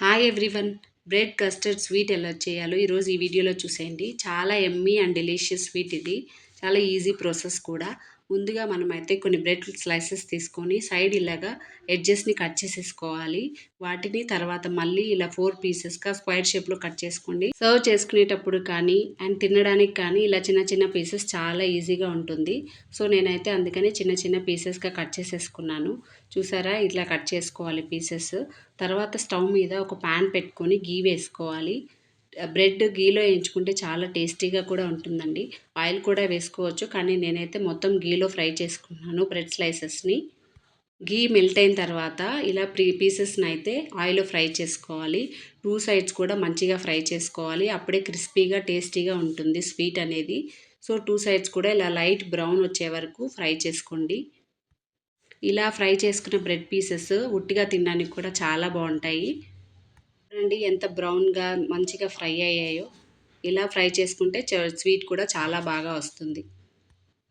Hi everyone. Bread custard sweet ఎలా చేయాలో ఈరోజు ఈ వీడియోలో చూసేయండి. చాలా యమ్మీ అండ్ డెలీషియస్ స్వీట్ ఇది. చాలా ఈజీ ప్రాసెస్ కూడా. ముందుగా మనమైతే కొన్ని బ్రెడ్ స్లైసెస్ తీసుకొని సైడ్ ఇలాగా ఎడ్జెస్ని కట్ చేసేసుకోవాలి. వాటిని తర్వాత మళ్ళీ ఇలా 4 పీసెస్గా స్క్వేర్ షేప్లో కట్ చేసుకోండి. సర్వ్ చేసుకునేటప్పుడు కానీ అండ్ తినడానికి కానీ ఇలా చిన్న చిన్న పీసెస్ చాలా ఈజీగా ఉంటుంది. సో నేనైతే అందుకని చిన్న చిన్న పీసెస్గా కట్ చేసేసుకున్నాను. చూసారా, ఇట్లా కట్ చేసుకోవాలి పీసెస్. తర్వాత స్టవ్ మీద ఒక ప్యాన్ పెట్టుకొని గీ వేసుకోవాలి. బ్రెడ్ గీలో వేయించుకుంటే చాలా టేస్టీగా కూడా ఉంటుందండి. ఆయిల్ కూడా వేసుకోవచ్చు, కానీ నేనైతే మొత్తం గీలో ఫ్రై చేసుకున్నాను బ్రెడ్ స్లైసెస్ని. గీ మెల్ట్ అయిన తర్వాత ఇలా పీసెస్ని అయితే ఆయిల్లో ఫ్రై చేసుకోవాలి. 2 సైడ్స్ కూడా మంచిగా ఫ్రై చేసుకోవాలి. అప్పుడే క్రిస్పీగా టేస్టీగా ఉంటుంది స్వీట్ అనేది. సో 2 సైడ్స్ కూడా ఇలా లైట్ బ్రౌన్ వచ్చే వరకు ఫ్రై చేసుకోండి. ఇలా ఫ్రై చేసుకున్న బ్రెడ్ పీసెస్ ఉట్టిగా తినడానికి కూడా చాలా బాగుంటాయి. చూడండి ఎంత బ్రౌన్గా మంచిగా ఫ్రై అయ్యాయో. ఇలా ఫ్రై చేసుకుంటే స్వీట్ కూడా చాలా బాగా వస్తుంది.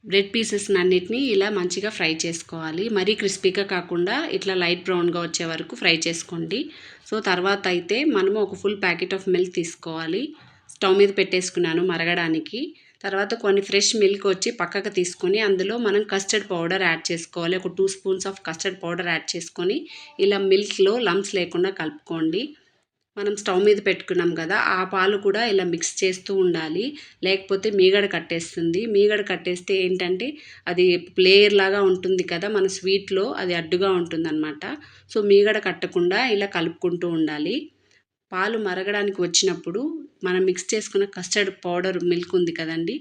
బ్రెడ్ పీసెస్ అన్నిటినీ ఇలా మంచిగా ఫ్రై చేసుకోవాలి. మరీ క్రిస్పీగా కాకుండా ఇట్లా లైట్ బ్రౌన్గా వచ్చే వరకు ఫ్రై చేసుకోండి. సో తర్వాత అయితే మనము ఒక ఫుల్ ప్యాకెట్ ఆఫ్ మిల్క్ తీసుకోవాలి. స్టవ్ మీద పెట్టేసుకున్నాను మరగడానికి. తర్వాత కొన్ని ఫ్రెష్ మిల్క్ వచ్చి పక్కకు తీసుకొని అందులో మనం కస్టర్డ్ పౌడర్ యాడ్ చేసుకోవాలి. ఒక 2 spoons of custard powder add చేసుకొని ఇలా మిల్క్లో లంప్స్ లేకుండా కలుపుకోండి. మనం స్టవ్ మీద పెట్టుకున్నాం కదా, ఆ పాలు కూడా ఇలా మిక్స్ చేస్తూ ఉండాలి. లేకపోతే మీగడ కట్టేస్తుంది. మీగడ కట్టేస్తే ఏంటంటే అది లేయర్ లాగా ఉంటుంది కదా, మన స్వీట్లో అది అడ్డుగా ఉంటుందన్నమాట. సో మీగడ కట్టకుండా ఇలా కలుపుకుంటూ ఉండాలి. పాలు మరగడానికి వచ్చినప్పుడు మనం మిక్స్ చేసుకున్న కస్టర్డ్ పౌడర్ మిల్క్ ఉంది కదండి,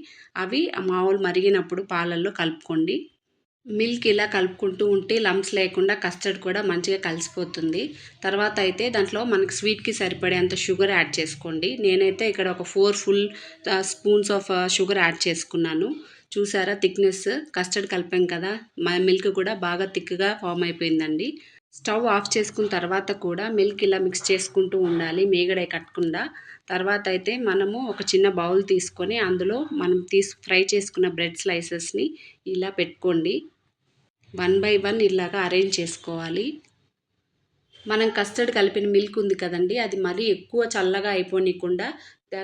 అవి మామూలు మరిగినప్పుడు పాలల్లో కలుపుకోండి. మిల్క్ ఇలా కలుపుకుంటూ ఉంటే లంప్స్ లేకుండా కస్టర్డ్ కూడా మంచిగా కలిసిపోతుంది. తర్వాత అయితే దాంట్లో మనకి స్వీట్కి సరిపడేంత షుగర్ యాడ్ చేసుకోండి. నేనైతే ఇక్కడ ఒక 4 full spoons of sugar add చేసుకున్నాను. చూసారా థిక్నెస్, కస్టర్డ్ కలిపాం కదా, మిల్క్ కూడా బాగా థిక్గా ఫామ్ అయిపోయిందండి. స్టవ్ ఆఫ్ చేసుకున్న తర్వాత కూడా మిల్క్ ఇలా మిక్స్ చేసుకుంటూ ఉండాలి, మీగడ కట్టకుండా. తర్వాత అయితే మనము ఒక చిన్న బౌల్ తీసుకొని అందులో మనం ఫ్రై చేసుకున్న బ్రెడ్ స్లైసెస్ని ఇలా పెట్టుకోండి. 1 బై 1 ఇలాగా అరేంజ్ చేసుకోవాలి. మనం కస్టర్డ్ కలిపిన మిల్క్ ఉంది కదండి, అది మరీ ఎక్కువ చల్లగా అయిపోనీయకుండా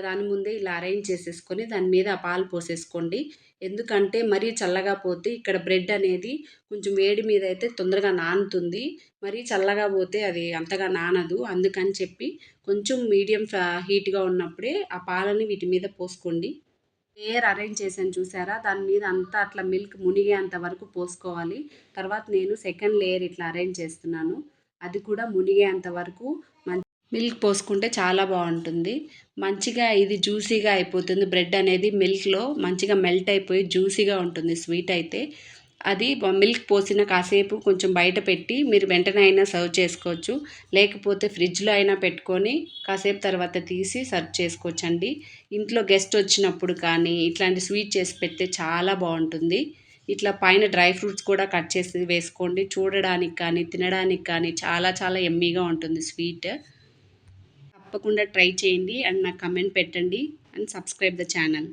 దాని ముందే ఇలా అరేంజ్ చేసేసుకొని దాని మీద ఆ పాలు పోసేసుకోండి. ఎందుకంటే మరీ చల్లగా పోతే ఇక్కడ బ్రెడ్ అనేది కొంచెం వేడి మీద అయితే తొందరగా నానుతుంది. మరీ చల్లగా పోతే అది అంతగా నానదు. అందుకని చెప్పి కొంచెం మీడియం హీట్గా ఉన్నప్పుడే ఆ పాలని వీటి మీద పోసుకోండి. లేయర్ అరేంజ్ చేశాను చూసారా, దాని మీద అంతా అట్లా మిల్క్ మునిగేంత వరకు పోసుకోవాలి. తర్వాత నేను సెకండ్ లేయర్ ఇట్లా అరేంజ్ చేస్తున్నాను. అది కూడా మునిగేంత వరకు మిల్క్ పోసుకుంటే చాలా బాగుంటుంది. మంచిగా ఇది జ్యూసీగా అయిపోతుంది. బ్రెడ్ అనేది మిల్క్లో మంచిగా మెల్ట్ అయిపోయి జ్యూసీగా ఉంటుంది స్వీట్ అయితే. అది మిల్క్ పోసిన కాసేపు కొంచెం బయట పెట్టి మీరు వెంటనే అయినా సర్వ్ చేసుకోవచ్చు. లేకపోతే ఫ్రిడ్జ్లో అయినా పెట్టుకొని కాసేపు తర్వాత తీసి సర్వ్ చేసుకోవచ్చండి. ఇంట్లో గెస్ట్ వచ్చినప్పుడు కానీ ఇట్లాంటి స్వీట్ చేసి పెడితే చాలా బాగుంటుంది. ఇట్లా పైన డ్రై ఫ్రూట్స్ కూడా కట్ చేసి వేసుకోండి. చూడడానికి కానీ తినడానికి కానీ చాలా చాలా యమ్మీగా ఉంటుంది స్వీట్. తప్పకుండా ట్రై చేయండి అండ్ నాకు కమెంట్ పెట్టండి అండ్ సబ్స్క్రైబ్ ద ఛానల్.